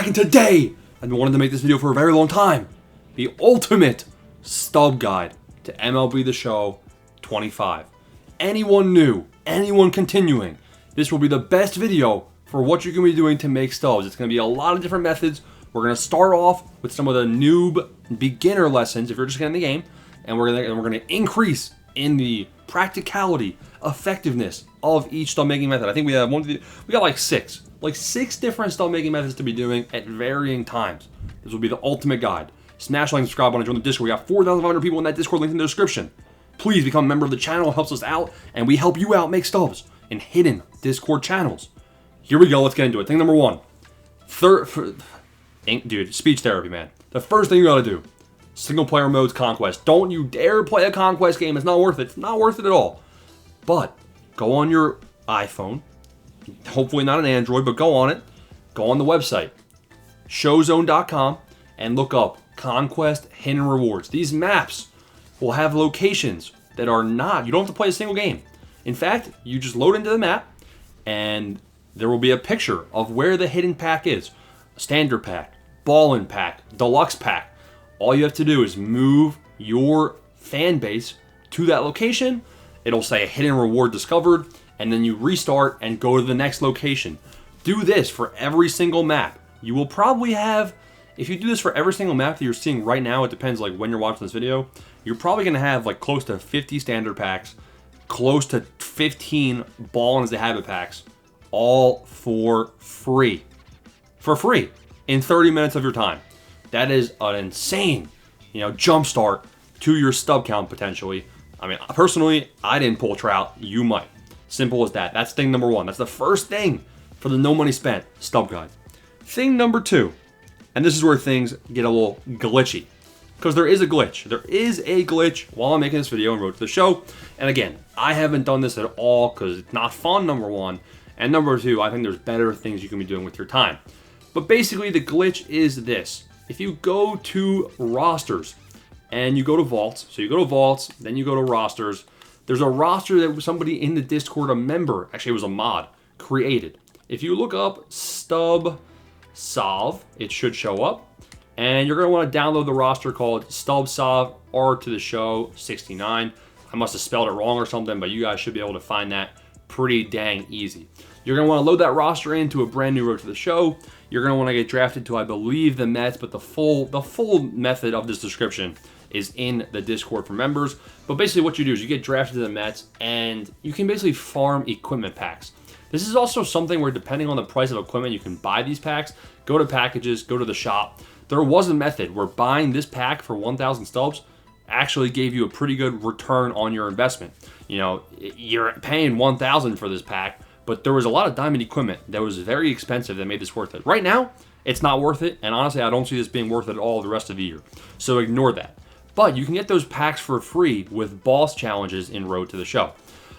and today I've been wanting to make this video for a very long time. The ultimate stub guide to MLB The Show 25. Anyone new, anyone continuing, this will be the best video for what you're going to be doing to make stubs. It's going to be a lot of different methods. We're going to start off with some of the noob beginner lessons if you're just getting the game, and we're going to increase in the practicality, effectiveness of each stub making method. I think we got like six different stub making methods to be doing at varying times. This will be the ultimate guide. Smash like and subscribe button, join the Discord. We got 4,500 people in that Discord, link in the description. Please become a member of the channel. It helps us out, and we help you out make stubs in hidden Discord channels. Here we go. Let's get into it. Thing number one. Dude, speech therapy, man. The first thing you gotta do, single player mode's Conquest. Don't you dare play a Conquest game. It's not worth it. It's not worth it at all. But go on your iPhone, hopefully not an Android, but go on it. Go on the website, showzone.com, and look up Conquest Hidden Rewards. These maps will have locations that are not, you don't have to play a single game. In fact, you just load into the map, and there will be a picture of where the hidden pack is. Standard pack, ballin' pack, deluxe pack. All you have to do is move your fan base to that location. It'll say hidden reward discovered, and then you restart and go to the next location. Do this for every single map. You will probably have, if you do this for every single map that you're seeing right now, it depends like when you're watching this video, you're probably gonna have like close to 50 standard packs, close to 15 ball as the habit packs, all for free. For free in 30 minutes of your time. That is an insane, jump start to your stub count potentially. I mean, personally, I didn't pull Trout. You might. Simple as that. That's thing number one. That's the first thing for the no money spent stub guide. Thing number two, and this is where things get a little glitchy, because there is a glitch. There is a glitch while I'm making this video and Road to the Show. And again, I haven't done this at all because it's not fun, number one. And number two, I think there's better things you can be doing with your time. But basically, the glitch is this. If you go to rosters and you go to vaults, so you go to vaults, then you go to rosters, there's a roster that somebody in the Discord, a member, actually it was a mod, created. If you look up Stub Solve, it should show up. And you're going to want to download the roster called Stub Solve R to the Show 69. I must have spelled it wrong or something, but you guys should be able to find that pretty dang easy. You're going to want to load that roster into a brand new Road to the Show. You're going to want to get drafted to, I believe, the Mets, but the full method of this description is in the Discord for members. But basically what you do is you get drafted to the Mets, and you can basically farm equipment packs. This is also something where, depending on the price of equipment, you can buy these packs, go to packages, go to the shop. There was a method where buying this pack for 1,000 stubs actually gave you a pretty good return on your investment. You're paying 1,000 for this pack, but there was a lot of diamond equipment that was very expensive that made this worth it. Right now, it's not worth it, and honestly, I don't see this being worth it at all the rest of the year. So ignore that. But you can get those packs for free with boss challenges in Road to the Show.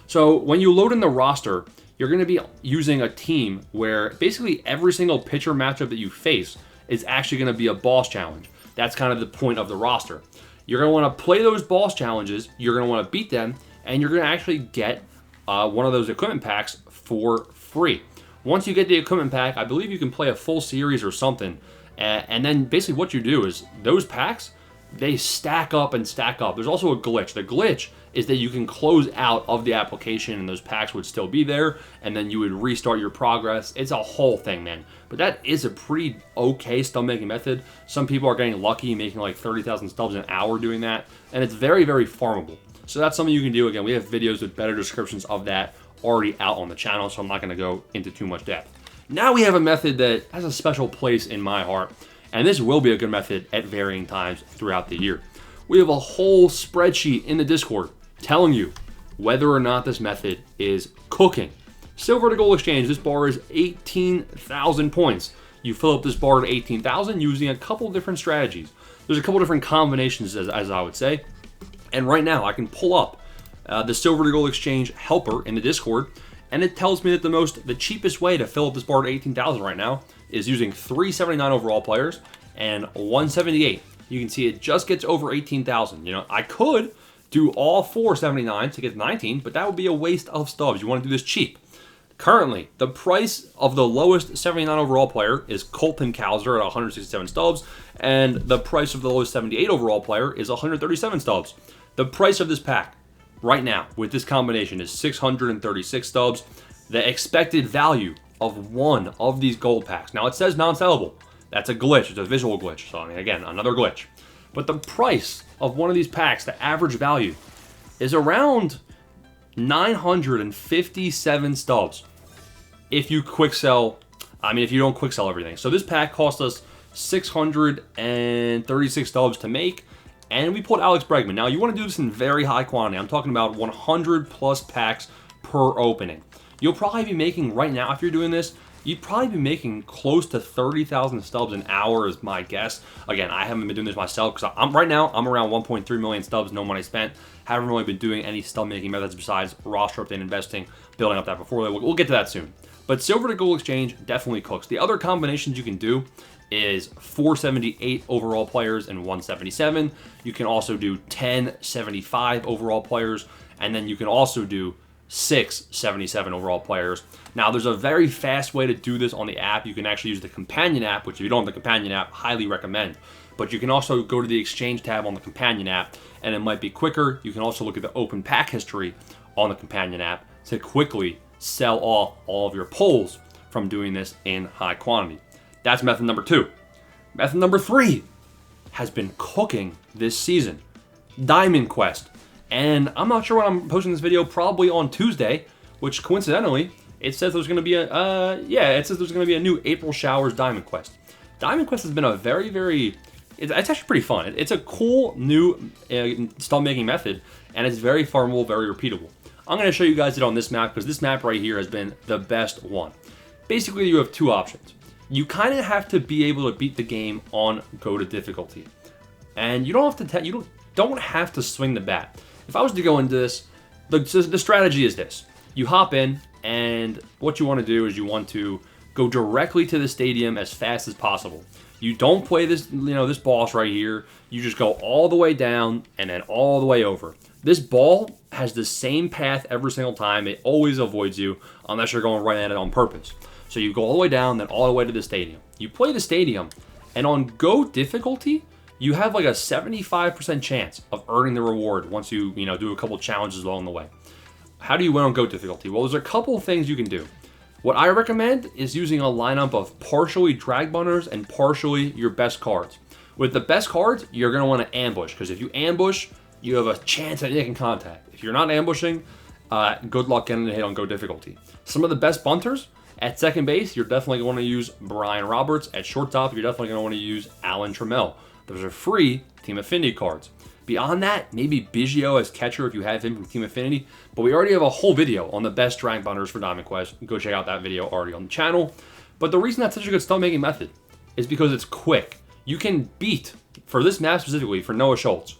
So when you load in the roster, you're going to be using a team where basically every single pitcher matchup that you face is actually going to be a boss challenge. That's kind of the point of the roster. You're going to want to play those boss challenges, you're going to want to beat them, and you're going to actually get one of those equipment packs for free. Once you get the equipment pack, I believe you can play a full series or something, and then basically what you do is those packs, they stack up and stack up. There's also a glitch. The glitch is that you can close out of the application and those packs would still be there, and then you would restart your progress. It's a whole thing, man. But that is a pretty okay stub making method. Some people are getting lucky making like 30,000 stubs an hour doing that, and it's very, very farmable. So that's something you can do. Again, we have videos with better descriptions of that already out on the channel, so I'm not going to go into too much depth. Now we have a method that has a special place in my heart, and this will be a good method at varying times throughout the year. We have a whole spreadsheet in the Discord telling you whether or not this method is cooking. Silver to gold exchange, this bar is 18,000 points. You fill up this bar to 18,000 using a couple different strategies. There's a couple different combinations, as I would say. And right now, I can pull up the Silver to Gold Exchange helper in the Discord, and it tells me that the cheapest way to fill up this bar to 18,000 right now is using 379 overall players and 178. You can see it just gets over 18,000. I could do all 479 to get 19, but that would be a waste of stubs. You want to do this cheap. Currently, the price of the lowest 79 overall player is Colton Cowser at 167 stubs, and the price of the lowest 78 overall player is 137 stubs. The price of this pack right now with this combination is 636 stubs. The expected value of one of these gold packs. Now it says non-sellable. That's a glitch. It's a visual glitch. So I mean, again, another glitch. But the price of one of these packs, the average value, is around 957 stubs. If you quick sell, if you don't quick sell everything. So this pack cost us 636 stubs to make, and we pulled Alex Bregman. Now you want to do this in very high quantity. I'm talking about 100 plus packs per opening. You'll probably be making right now, if you're doing this, you'd probably be making close to 30,000 stubs an hour is my guess. Again, I haven't been doing this myself because I'm around 1.3 million stubs, no money spent. Haven't really been doing any stub making methods besides roster update investing, building up that before. We'll get to that soon. But silver to gold exchange definitely cooks. The other combinations you can do is 478 overall players and 177. You can also do 1075 overall players, and then you can also do 677 overall players. Now, there's a very fast way to do this on the app. You can actually use the companion app, which if you don't have the companion app, highly recommend. But you can also go to the exchange tab on the companion app, and it might be quicker. You can also look at the open pack history on the companion app to quickly sell off all of your pulls from doing this in high quantity. That's method number 2. Method number 3 has been cooking this season. Diamond Quest. And I'm not sure when I'm posting this video, probably on Tuesday, which coincidentally, it says there's going to be a new April Showers Diamond Quest. Diamond Quest has been a it's actually pretty fun. It's a cool new stub making method, and it's very farmable, very repeatable. I'm going to show you guys it on this map because this map right here has been the best one. Basically, you have 2 options. You kind of have to be able to beat the game on go to difficulty, and you don't have to swing the bat. If I was to go into this, the strategy is this: you hop in, and what you want to do is you want to go directly to the stadium as fast as possible. You don't play this, this boss right here. You just go all the way down and then all the way over. This ball has the same path every single time. It always avoids you unless you're going right at it on purpose. So you go all the way down, then all the way to the stadium. You play the stadium, and on go difficulty, you have like a 75% chance of earning the reward once you, do a couple challenges along the way. How do you win on go difficulty? Well, there's a couple things you can do. What I recommend is using a lineup of partially drag bunners and partially your best cards. With the best cards, you're going to want to ambush, because if you ambush, you have a chance at making contact. If you're not ambushing, good luck getting a hit on go difficulty. Some of the best bunters, at second base, you're definitely going to want to use Brian Roberts. At shortstop, you're definitely going to want to use Alan Trammell. Those are free Team Affinity cards. Beyond that, maybe Biggio as catcher if you have him from Team Affinity. But we already have a whole video on the best drag bunners for Diamond Quest. Go check out that video already on the channel. But the reason that's such a good stub making method is because it's quick. You can beat, for this map specifically, for Noah Schultz,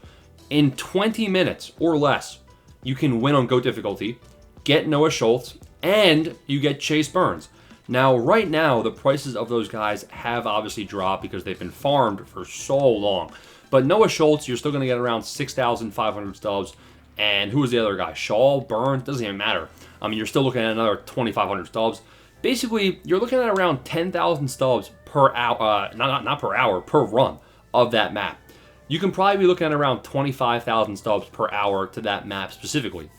in 20 minutes or less, you can win on go difficulty, get Noah Schultz, and you get Chase Burns. Now, right now, the prices of those guys have obviously dropped because they've been farmed for so long. But Noah Schultz, you're still going to get around 6,500 stubs. And who was the other guy? Shaw, Burns, doesn't even matter. You're still looking at another 2,500 stubs. Basically, you're looking at around 10,000 stubs per hour, not per hour, per run of that map. You can probably be looking at around 25,000 stubs per hour to that map specifically.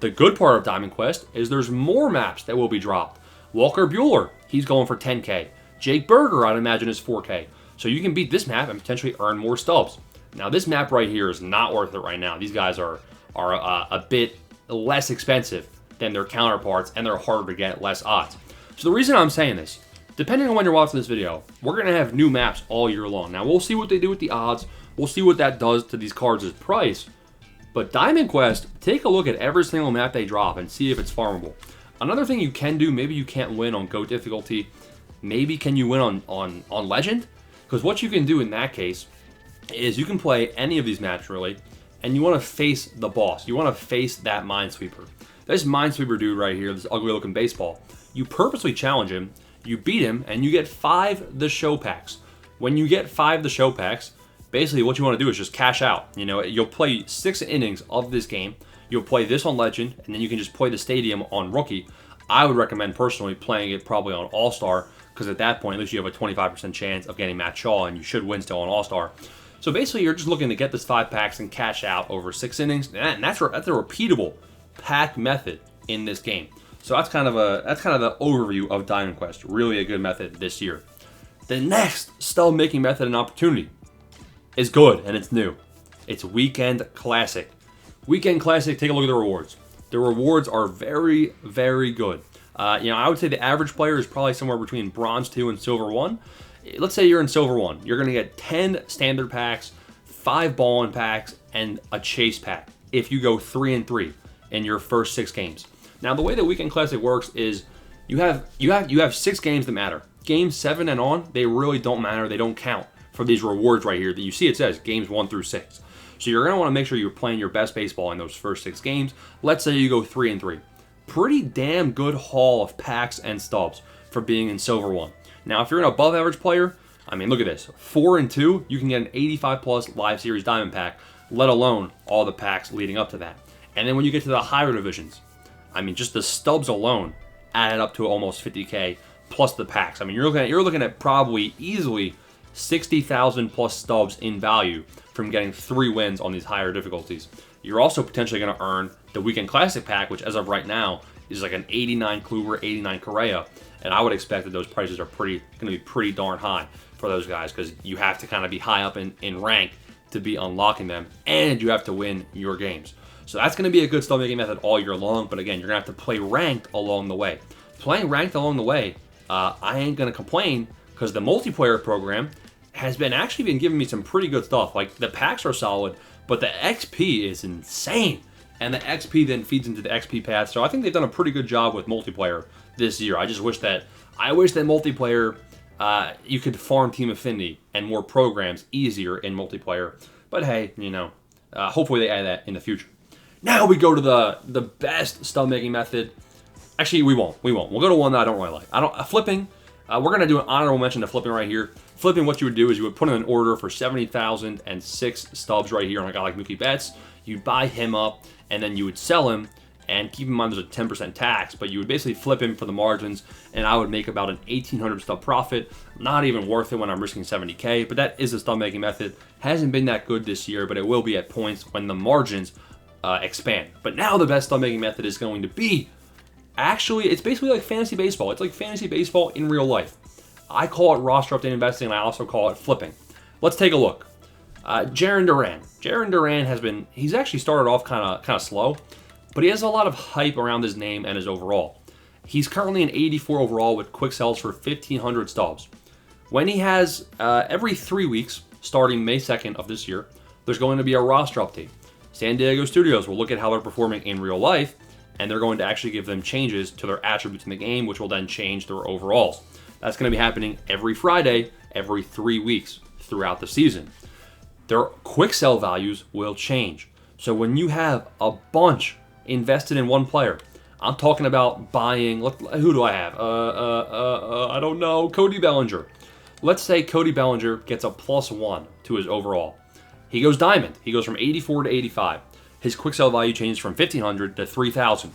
The good part of Diamond Quest is there's more maps that will be dropped. Walker Buehler, he's going for 10K. Jake Berger, I'd imagine, is 4K. So you can beat this map and potentially earn more stubs. Now, this map right here is not worth it right now. These guys are a bit less expensive than their counterparts, and they're harder to get, less odds. So the reason I'm saying this, depending on when you're watching this video, we're going to have new maps all year long. Now, we'll see what they do with the odds. We'll see what that does to these cards' price. But Diamond Quest, take a look at every single map they drop and see if it's farmable. Another thing you can do, maybe you can't win on go difficulty. Maybe can you win on legend? Because what you can do in that case is you can play any of these maps really, and you want to face the boss. You want to face that Minesweeper. This Minesweeper dude right here, this ugly looking baseball, you purposely challenge him, you beat him, and you get 5 The Show packs. When you get 5 The Show packs, basically what you want to do is just cash out. You'll play 6 innings of this game. You'll play this on Legend, and then you can just play the stadium on Rookie. I would recommend personally playing it probably on All-Star, because at that point, at least you have a 25% chance of getting Matt Shaw, and you should win still on All-Star. So basically, you're just looking to get this 5 packs and cash out over 6 innings, and that's a repeatable pack method in this game. So that's kind of the overview of Diamond Quest. Really a good method this year. The next stub making method and opportunity is good, and it's new. It's Weekend Classic. Weekend Classic, take a look at the rewards. The rewards are very, very good. I would say the average player is probably somewhere between Bronze 2 and Silver 1. Let's say you're in Silver 1. You're going to get 10 standard packs, 5 ball-in packs, and a chase pack if you go 3-3 in your first 6 games. Now, the way that Weekend Classic works is you have 6 games that matter. Games 7 and on, they really don't matter. They don't count for these rewards right here that you see. It says games 1 through 6. So you're going to want to make sure you're playing your best baseball in those first 6 games. Let's say you go 3-3. Pretty damn good haul of packs and stubs for being in Silver 1. Now, if you're an above average player, I mean, look at this. 4-2, you can get an 85 plus Live Series Diamond pack, let alone all the packs leading up to that. And then when you get to the higher divisions, I mean, just the stubs alone added up to almost 50K plus the packs. I mean, you're looking at probably easily 60,000 plus stubs in value from getting 3 wins on these higher difficulties. You're also potentially going to earn the Weekend Classic pack, which as of right now is like an 89 Kluber, 89 Correa, and I would expect that those prices are going to be pretty darn high for those guys, because you have to kind of be high up in rank to be unlocking them, and you have to win your games. So that's going to be a good stub making method all year long, but again, you're going to have to play ranked along the way. Playing ranked along the way, I ain't going to complain, because the multiplayer program has actually been giving me some pretty good stuff. Like, the packs are solid, but the XP is insane. And the XP then feeds into the XP path. So I think they've done a pretty good job with multiplayer this year. I wish that multiplayer, you could farm Team Affinity and more programs easier in multiplayer. But hey, hopefully they add that in the future. Now we go to the best stub making method. Actually, we won't. We'll go to one that I don't really like. Flipping. We're going to do an honorable mention to flipping right here. Flipping, what you would do is you would put in an order for 70,006 stubs right here on a guy like Mookie Betts. You'd buy him up, and then you would sell him, and keep in mind there's a 10% tax, but you would basically flip him for the margins, and I would make about an 1,800 stub profit. Not even worth it when I'm risking 70K, but that is a stub making method. Hasn't been that good this year, but it will be at points when the margins expand. But now the best stub making method is going to be, actually, it's basically like fantasy baseball. It's like fantasy baseball in real life. I call it roster update investing, and I also call it flipping. Let's take a look. Jarren Duran. Jarren Duran he's actually started off kind of slow, but he has a lot of hype around his name and his overall. He's currently an 84 overall with quick sells for 1,500 stubs. When he has, every 3 weeks, starting May 2nd of this year, there's going to be a roster update. San Diego Studios will look at how they're performing in real life, and they're going to actually give them changes to their attributes in the game, which will then change their overalls. That's going to be happening every Friday, every 3 weeks throughout the season. Their quick sell values will change. So when you have a bunch invested in one player, I'm talking about buying, who do I have? I don't know, Cody Bellinger. Let's say Cody Bellinger gets a +1 to his overall. He goes diamond. He goes from 84 to 85. His quick sell value changes from 1,500 to 3,000.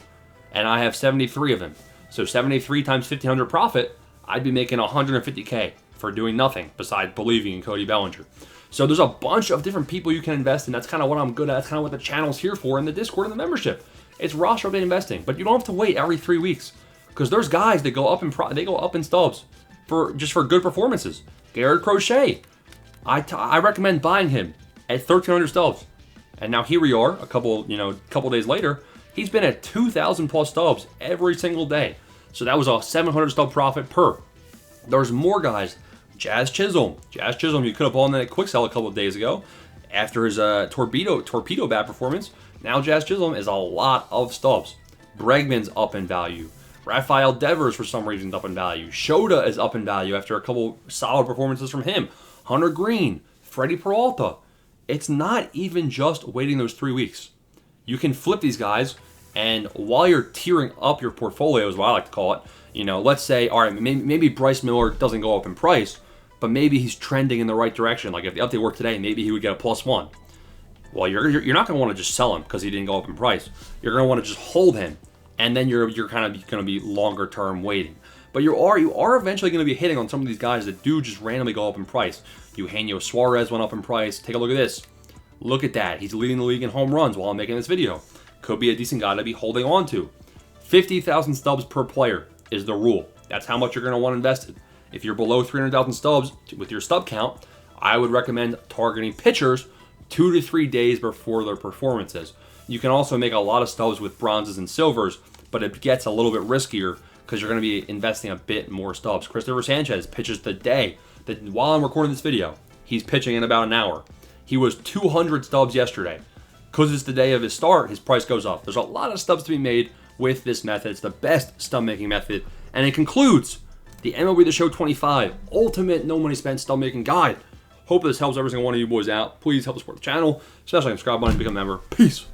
And I have 73 of them. So 73 times 1,500 profit, I'd be making 150K for doing nothing besides believing in Cody Bellinger. So there's a bunch of different people you can invest in. That's kind of what I'm good at. That's kind of what the channel's here for in the Discord and the membership. It's roster update investing, but you don't have to wait every 3 weeks, because there's guys that go up in stubs for good performances. Garrett Crochet, I recommend buying him at 1,300 stubs, and now here we are a couple days later. He's been at 2,000 plus stubs every single day. So that was a 700 stub profit per. There's more guys. Jazz Chisholm, you could have bought in that quick sell a couple of days ago after his torpedo bat performance. Now Jazz Chisholm is a lot of stubs. Bregman's up in value. Rafael Devers, for some reason, is up in value. Shota is up in value after a couple solid performances from him. Hunter Green, Freddie Peralta. It's not even just waiting those 3 weeks. You can flip these guys, and while you're tearing up your portfolio, is what I like to call it, let's say, all right, maybe Bryce Miller doesn't go up in price, but maybe he's trending in the right direction. Like if the update worked today, maybe he would get a +1. Well, you're not going to want to just sell him because he didn't go up in price. You're going to want to just hold him and then you're kind of going to be longer term waiting. But you are eventually going to be hitting on some of these guys that do just randomly go up in price. Eugenio Suarez went up in price. Take a look at this. Look at that. He's leading the league in home runs while I'm making this video. Could be a decent guy to be holding on to. 50,000 stubs per player is the rule. That's how much you're going to want invested. If you're below 300,000 stubs with your stub count, I would recommend targeting pitchers 2 to 3 days before their performances. You can also make a lot of stubs with bronzes and silvers, but it gets a little bit riskier because you're going to be investing a bit more stubs. Christopher Sanchez pitches the day that while I'm recording this video, he's pitching in about an hour. He was 200 stubs yesterday. Because it's the day of his start, his price goes up. There's a lot of stubs to be made with this method. It's the best stub making method. And it concludes the MLB The Show 25 Ultimate No Money Spent Stub Making Guide. Hope this helps every single one of you boys out. Please help support the channel. Especially subscribe button and become a member. Peace.